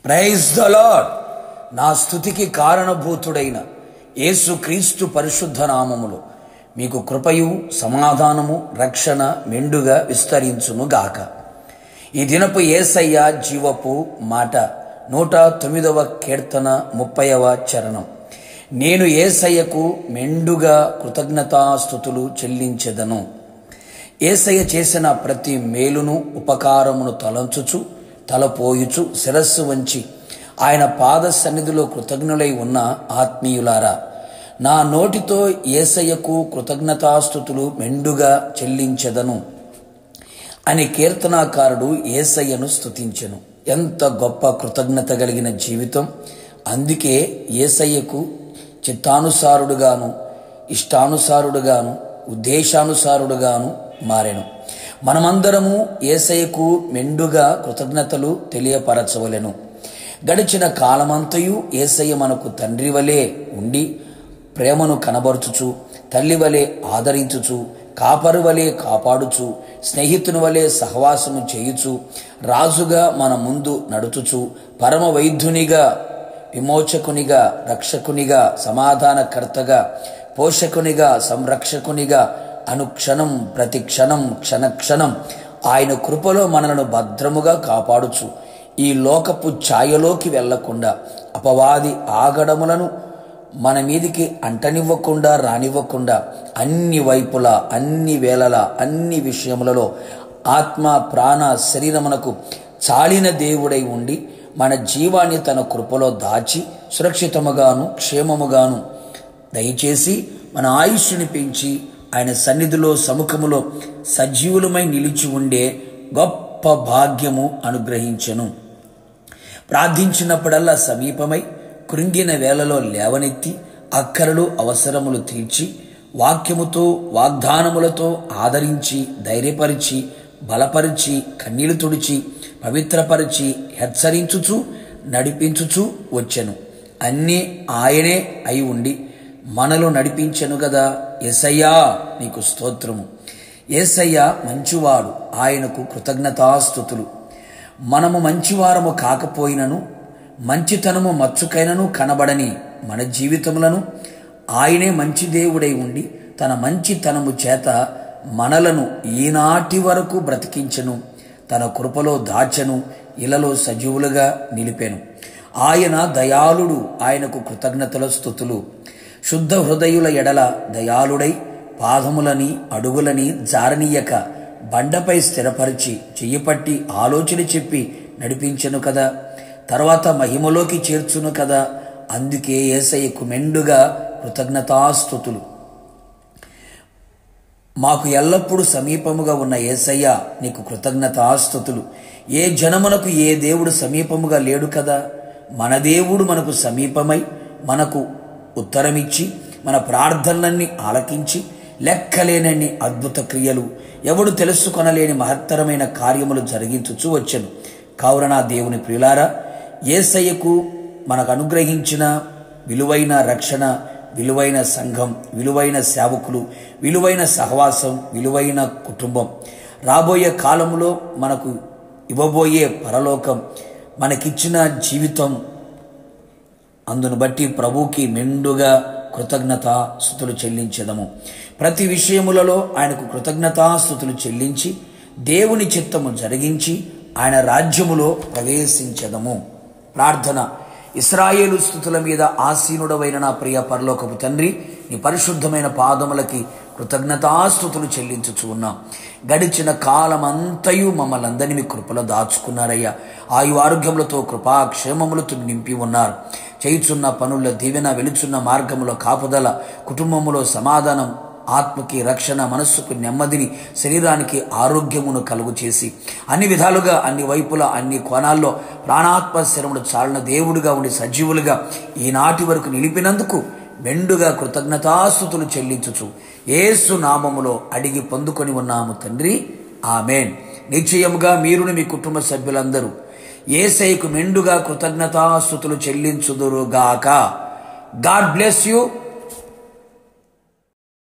Praise the lord. నా స్తుతికి కారణభూతుడైన యేసుక్రీస్తు పరిశుద్ధ నామములో మీకు కృపయు సమాధానము రక్షణ మెండుగా విస్తరించునుగాక. ఈ దినపు యేసయ్య జీవపు మాట 109వ కీర్తన 30వ చరణం. నేను యేసయ్యకు మెండుగా కృతజ్ఞతాస్తుతులు చెల్లించెదను. యేసయ్య చేసిన ప్రతి మేలును ఉపకారమును తలంచుచు తలపోయుచు శిరస్సు వంచి ఆయన పాద సన్నిధిలో కృతజ్ఞులై ఉన్న ఆత్మీయులారా, నా నోటితో యేసయ్యకు కృతజ్ఞతాస్తుతులు మెండుగా చెల్లించెదను అని కీర్తనాకారుడు యేసయ్యను స్తుతించెను. ఎంత గొప్ప కృతజ్ఞత కలిగిన జీవితం! అందుకే యేసయ్యకు చిత్తానుసారుడుగాను ఇష్టానుసారుడుగాను ఉద్దేశానుసారుడుగాను మారెను. మనమందరము యేసయ్యకు మెండుగా కృతజ్ఞతలు తెలియపరచవలెను. గడిచిన కాలమంతయు యేసయ్య మనకు తండ్రి వలె ఉండి ప్రేమను కనబరుచుచు, తల్లి వలె ఆదరించుచు, కాపరు వలె కాపాడుచు, స్నేహితుని వలె సహవాసము చేయుచు, రాజుగా మన ముందు నడుచుచు, పరమ వైద్యునిగా, విమోచకునిగా, రక్షకునిగా, సమాధానకర్తగా, పోషకునిగా, సంరక్షకునిగా అనుక్షణం ప్రతి క్షణం క్షణక్షణం ఆయన కృపలో మనలను భద్రముగా కాపాడుచు, ఈ లోకపు ఛాయలోకి వెళ్లకుండా అపవాది ఆగడములను మన మీదికి అంటనివ్వకుండా రానివ్వకుండా అన్ని వైపులా అన్ని వేళలా అన్ని విషయములలో ఆత్మ ప్రాణ శరీరమునకు చాలిన దేవుడై ఉండి మన జీవాన్ని తన కృపలో దాచి సురక్షితముగాను క్షేమముగాను దయచేసి మన ఆయుష్ని పెంచి ఆయన సన్నిధిలో సముఖములో సజీవులమై నిలిచి ఉండే గొప్ప భాగ్యము అనుగ్రహించెను. ప్రార్థించినప్పుడల్లా సమీపమై కృంగిన వేళలో లేవనెత్తి అక్కరలు అవసరములు తీర్చి వాక్యముతో వాగ్దానములతో ఆదరించి ధైర్యపరిచి బలపరిచి కన్నీళ్లు తుడిచి పవిత్రపరిచి హెచ్చరించుచు నడిపించుచు వచ్చెను. అన్నీ ఆయనే అయి ఉండి మనలో నడిపించెను గదా. యేసయ్యా నీకు స్తోత్రము. యేసయ్య మంచివాడు, ఆయనకు కృతజ్ఞతాస్తుతులు. మనము మంచివారము కాకపోయినను మంచితనము మచ్చుకైనను కనబడని మన జీవితములను ఆయనే మంచి దేవుడై ఉండి తన మంచితనము చేత మనలను ఈనాటి వరకు బ్రతికించెను, తన కృపలో దాచెను, ఇలలో సజీవులుగా నిలిపెను. ఆయన దయాళుడు, ఆయనకు కృతజ్ఞతల స్తుతులు. శుద్ధ హృదయుల ఎడల దయాళుడై పాదములని అడుగులని జారనీయక బండపై స్థిరపరిచి చెయ్యిపట్టి ఆలోచన చెప్పి నడిపించెను కదా. తర్వాత మహిమలోకి చేర్చును కదా. అందుకే యేసయ్యకు మెండుగా కృతజ్ఞతాస్తుతులు. మాకు ఎల్లప్పుడూ సమీపముగా ఉన్న యేసయ్య నీకు కృతజ్ఞతాస్తుతులు. ఏ జనమునకు ఏ దేవుడు సమీపముగా లేడు కదా. మన దేవుడు మనకు సమీపమై మనకు ఉత్తరమిచ్చి మన ప్రార్థనలన్నీ ఆలకించి లెక్కలేనన్ని అద్భుత క్రియలు, ఎవడు తెలుసుకొనలేని మహత్తరమైన కార్యములు జరిగించుచూ వచ్చెను. కావున నా దేవుని ప్రియులారా, యేసయ్యకు మనకు అనుగ్రహించిన విలువైన రక్షణ, విలువైన సంఘం, విలువైన సేవకులు, విలువైన సహవాసం, విలువైన కుటుంబం, రాబోయే కాలములో మనకు ఇవ్వబోయే పరలోకం, మనకిచ్చిన జీవితం, అందును బట్టి ప్రభువుకి మెండుగా కృతజ్ఞతాస్తుతులు చెల్లించెదము. ప్రతి విషయములలో ఆయనకు కృతజ్ఞతాస్తుతులు చెల్లించి దేవుని చిత్తము జరిగించి ఆయన రాజ్యములో ప్రవేశించెదము. ప్రార్థన. ఇశ్రాయేలు స్తుతుల మీద ఆసీనుడవైన నా ప్రియ పరలోకపు తండ్రి, నీ పరిశుద్ధమైన పాదములకి కృతజ్ఞతాస్తుతులు చెల్లించుచు ఉన్నాం. గడిచిన కాలమంతయు మమ్మల్ని అందరినీ మీ కృపలో దాచుకున్నారయ్యా. ఆయు ఆరోగ్యములతో కృపాక్షేమములతో నింపి ఉన్నారు. చేయుచున్న పనుల దీవెన, వెలుచున్న మార్గములో కాపుదల, కుటుంబములో సమాధానం, ఆత్మకి రక్షణ, మనస్సుకు నెమ్మదిని, శరీరానికి ఆరోగ్యమును కలుగు చేసి అన్ని విధాలుగా అన్ని వైపులా అన్ని కోణాల్లో ప్రాణాత్మ శరములు చాలిన దేవుడిగా ఉండి సజీవులుగా ఈనాటి వరకు నిలిపినందుకు మెండుగా కృతజ్ఞతాస్తుతులు చెల్లించుచు యేసు నామములో అడిగి పొందుకొని ఉన్నాము తండ్రి, ఆమేన్. నిశ్చయముగా మీరును మీ కుటుంబ సభ్యులందరూ యేసయ్యకు మెండుగా కృతజ్ఞతాస్తుతులు చెల్లించుదురుగాక. God bless you.